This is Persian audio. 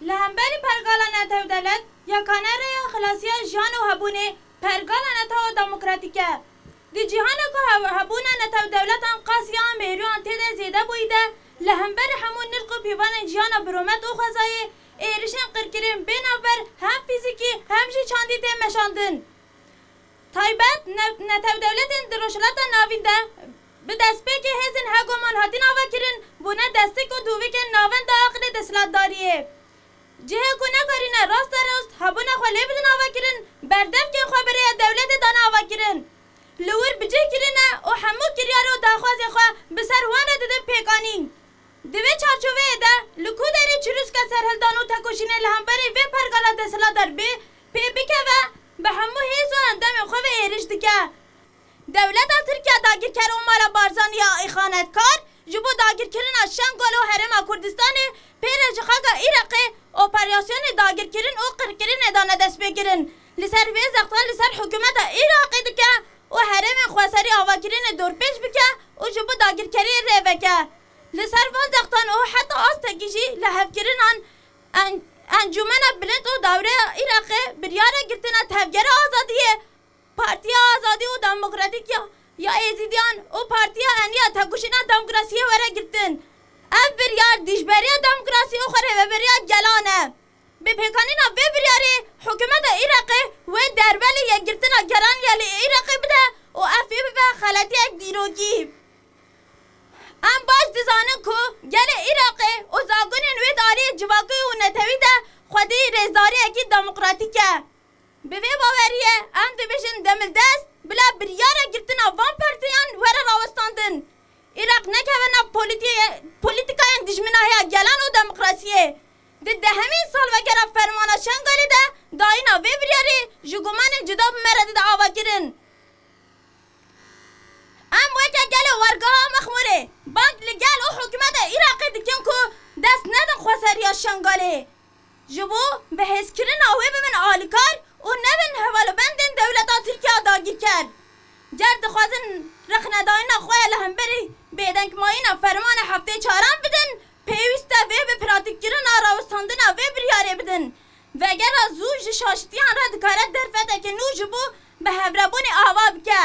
لهمبری پرگالا نتو دولت یکانه ریا خلاصیا جان و هبونه پرگالا نتو دموکراتیکه دی جهان که هبونه نتو دولت قاسیان میروان تیده زیده بویده لهمبر همون نرق و پیوان جان برومت و خزای ایرشن قرکرین بینابر هم فیزیکی هم جی چاندی تی مشاندن تایبت نتو دولت دروشلات ناوینده به دست پیک هزین هگومان هاتین آوه کرن بونه دستی که دووی که ناوین دا آقل دسلات داریه جهه کنه کارینه راست هبونه خواله بدن آوه کرن بردف که خبره دولت دان آوه کرن لور بجه کرنه و همو کریار و داخواز خواه بسر وانه دده پیکانین دوی چارچوه ده لکو داری چروس که سرهلدان و تکوشینه لهمبری وی پرگالا دسلا در پی بکه و به همو هیز و اندام خواه ایرش دکه دولت ترکیه داگیر کر و مالا بارزان یا ایخانتکار جبو داگیر کرن از شنگال و حرم کردستان پیر جخاقا ایرقی اپریاسیون داگیر کرن و قرکرین ادانه دست بگیرن لسر ویز اقتال لسر حکومت ایراقی دکه و حرم خواسری آواگیرین دور پیش بکه و جبو داگیر کری ری بکه لسر ویز اقتال و حتی آستگیجی لحفگیرن انجومن بلند و دوره ایراقی بریاره گرتنا تفگر آزادیه پارتی آزادی و دموکراتیک یا ایزیدیان و پارتی انیا تکوشینا دموکراسیه وره گرتن اف بریار دیشبری دموکراسی و خوره و بریار گلانه به پیکانینا به بریاری حکومت ایراقی و دربلی یک گرتنا گران یلی ایراقی بده و افی به خلطی یک دیروگی ام باش دیزانن که گل ایراقی و زاگونین وی داری جواقی و نتوی ده خودی رزداری اکی دموکراتیکه به وی باوریه ام دیبشن دمل دست بلا بریاره گرتنا وان پرتیان وره راوستاندن ایراق نکونا پولیتیکاین دجمناهیا گلان و دموکراسیه ده همین سال وگره فرمانا شنگالی ده داینا وی بریاری جگومان جدا بمرد ده آوا گیرن ام وکه گل ورگاه مخموره بانک لگل و حکومت ایراقی دکن که دست ندن خواسریا شنگالی جبو به حس کرن آوه بمن آلیکار و نبن حوالو بندن دولتا ترکیه داگیر کرد جرد خوازن رخنداینا خواه لهمبری بیدنک مایینا فرمان هفته چاران بدن پیوسته وی به پراتیک گرن آراوستاندن وی بریاره بدن وگر از زوج شاشتیان را دکارت درفته که نو جبو به هبربون آوا بکه